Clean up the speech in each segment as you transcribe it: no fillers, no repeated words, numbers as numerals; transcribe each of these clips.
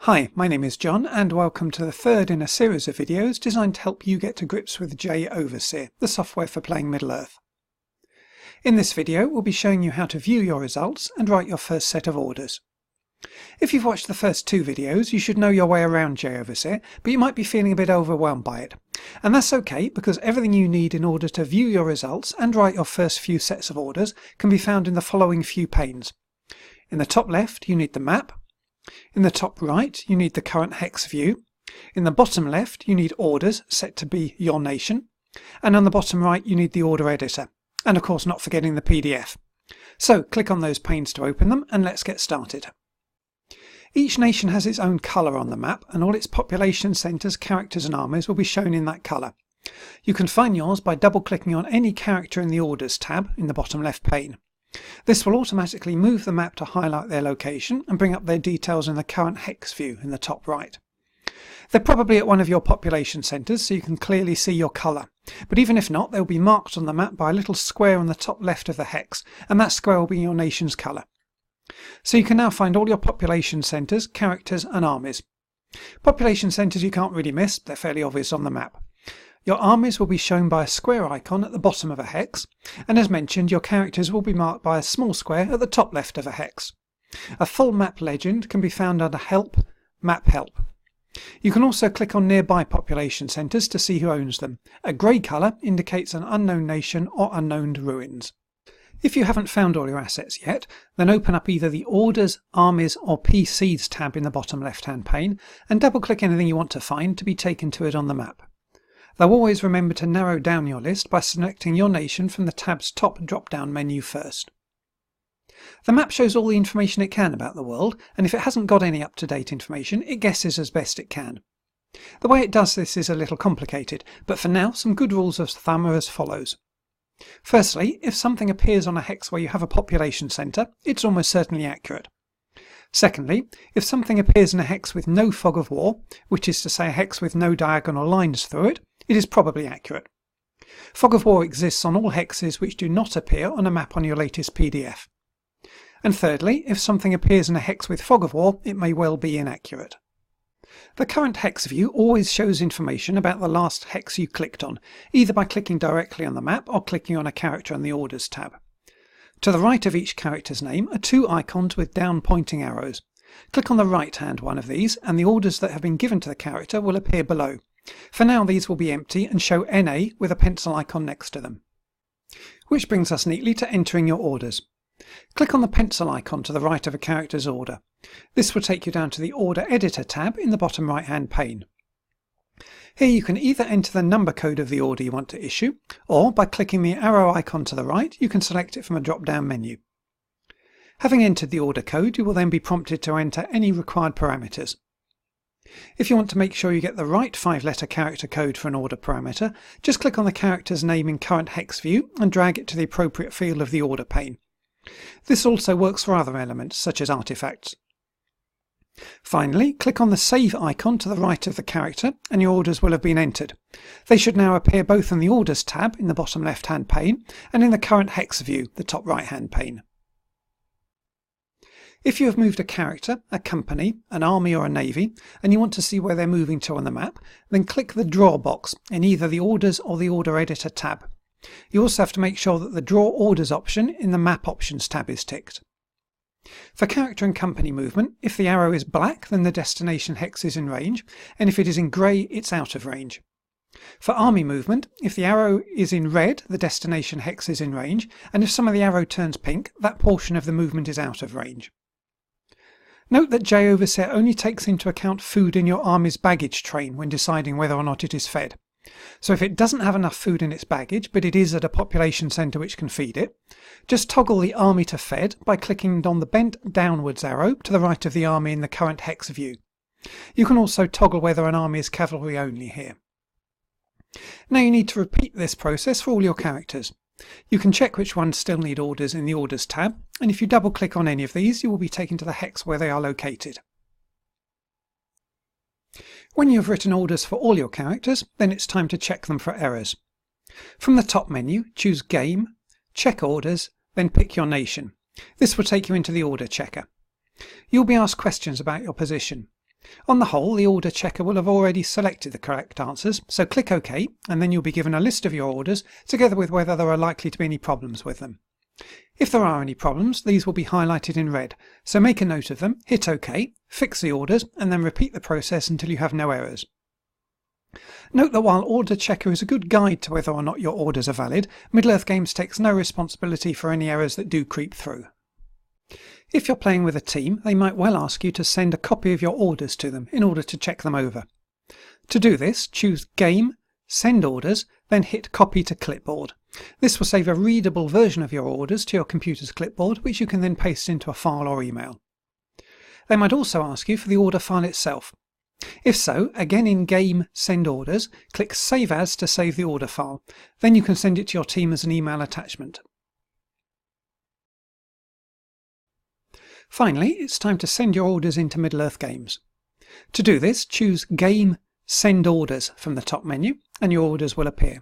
Hi, my name is John and welcome to the third in a series of videos designed to help you get to grips with JOverseer, the software for playing Middle-earth. In this video we'll be showing you how to view your results and write your first set of orders. If you've watched the first two videos you should know your way around JOverseer, but you might be feeling a bit overwhelmed by it. And that's okay, because everything you need in order to view your results and write your first few sets of orders can be found in the following few panes. In the top left you need the map. In the top right you need the current hex view. In the bottom left you need orders set to be your nation. And on the bottom right you need the order editor. And of course not forgetting the PDF. So click on those panes to open them and let's get started. Each nation has its own colour on the map and all its population centres, characters and armies will be shown in that colour. You can find yours by double clicking on any character in the Orders tab in the bottom left pane. This will automatically move the map to highlight their location and bring up their details in the current hex view in the top right. They're probably at one of your population centres so you can clearly see your colour, but even if not they'll be marked on the map by a little square on the top left of the hex, and that square will be your nation's colour. So you can now find all your population centres, characters and armies. Population centres you can't really miss, they're fairly obvious on the map. Your armies will be shown by a square icon at the bottom of a hex, and as mentioned your characters will be marked by a small square at the top left of a hex. A full map legend can be found under Help, Map Help. You can also click on nearby population centres to see who owns them. A grey colour indicates an unknown nation or unknown ruins. If you haven't found all your assets yet, then open up either the Orders, Armies or PCs tab in the bottom left hand pane and double click anything you want to find to be taken to it on the map. Though always remember to narrow down your list by selecting your nation from the tab's top drop-down menu first. The map shows all the information it can about the world, and if it hasn't got any up-to-date information, it guesses as best it can. The way it does this is a little complicated, but for now some good rules of thumb are as follows. Firstly, if something appears on a hex where you have a population centre, it's almost certainly accurate. Secondly, if something appears in a hex with no fog of war, which is to say a hex with no diagonal lines through it, it is probably accurate. Fog of war exists on all hexes which do not appear on a map on your latest PDF. And thirdly, if something appears in a hex with fog of war, it may well be inaccurate. The current hex view always shows information about the last hex you clicked on, either by clicking directly on the map or clicking on a character on the Orders tab. To the right of each character's name are two icons with down pointing arrows. Click on the right hand one of these and the orders that have been given to the character will appear below. For now these will be empty and show NA with a pencil icon next to them. Which brings us neatly to entering your orders. Click on the pencil icon to the right of a character's order. This will take you down to the Order Editor tab in the bottom right hand pane. Here you can either enter the number code of the order you want to issue, or by clicking the arrow icon to the right you can select it from a drop-down menu. Having entered the order code you will then be prompted to enter any required parameters. If you want to make sure you get the right 5-letter character code for an order parameter, just click on the character's name in current hex view and drag it to the appropriate field of the order pane. This also works for other elements such as artifacts. Finally, click on the Save icon to the right of the character and your orders will have been entered. They should now appear both in the Orders tab in the bottom left hand pane and in the current hex view, the top right hand pane. If you have moved a character, a company, an army or a navy and you want to see where they're moving to on the map, then click the Draw box in either the Orders or the Order Editor tab. You also have to make sure that the Draw Orders option in the Map Options tab is ticked. For character and company movement, if the arrow is black then the destination hex is in range, and if it is in grey it's out of range. For army movement, if the arrow is in red the destination hex is in range, and if some of the arrow turns pink that portion of the movement is out of range. Note that JOverseer only takes into account food in your army's baggage train when deciding whether or not it is fed. So if it doesn't have enough food in its baggage, but it is at a population centre which can feed it, just toggle the army to fed by clicking on the bent downwards arrow to the right of the army in the current hex view. You can also toggle whether an army is cavalry only here. Now you need to repeat this process for all your characters. You can check which ones still need orders in the Orders tab, and if you double click on any of these you will be taken to the hex where they are located. When you have written orders for all your characters, then it's time to check them for errors. From the top menu, choose Game, Check Orders, then pick your nation. This will take you into the order checker. You'll be asked questions about your position. On the whole, the order checker will have already selected the correct answers, so click OK, and then you'll be given a list of your orders, together with whether there are likely to be any problems with them. If there are any problems, these will be highlighted in red, so make a note of them, hit OK, fix the orders, and then repeat the process until you have no errors. Note that while Order Checker is a good guide to whether or not your orders are valid, Middle-earth Games takes no responsibility for any errors that do creep through. If you're playing with a team, they might well ask you to send a copy of your orders to them in order to check them over. To do this, choose Game, Send Orders, then hit Copy to Clipboard. This will save a readable version of your orders to your computer's clipboard, which you can then paste into a file or email. They might also ask you for the order file itself. If so, again in Game, Send Orders, click Save As to save the order file. Then you can send it to your team as an email attachment. Finally, it's time to send your orders into Middle-earth Games. To do this, choose Game, Send Orders from the top menu, and your orders will appear.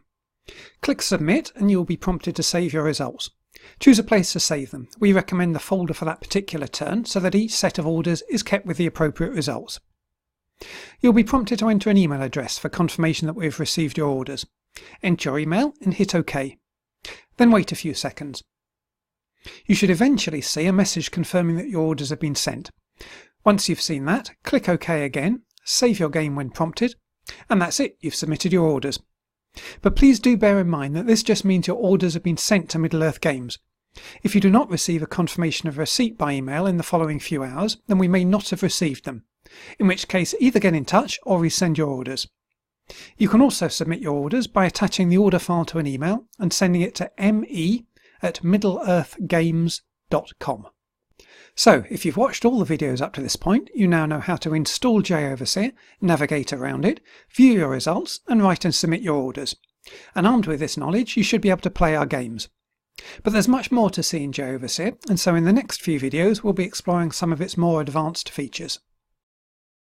Click Submit and you will be prompted to save your results. Choose a place to save them. We recommend the folder for that particular turn so that each set of orders is kept with the appropriate results. You'll be prompted to enter an email address for confirmation that we've received your orders. Enter your email and hit OK. Then wait a few seconds. You should eventually see a message confirming that your orders have been sent. Once you've seen that, click OK again, save your game when prompted, and that's it, you've submitted your orders. But please do bear in mind that this just means your orders have been sent to Middle-earth Games. If you do not receive a confirmation of receipt by email in the following few hours, then we may not have received them, in which case either get in touch or resend your orders. You can also submit your orders by attaching the order file to an email and sending it to me@middleearthgames.com. So, if you've watched all the videos up to this point, you now know how to install JOverseer, navigate around it, view your results, and write and submit your orders. And armed with this knowledge, you should be able to play our games. But there's much more to see in JOverseer, and so in the next few videos we'll be exploring some of its more advanced features.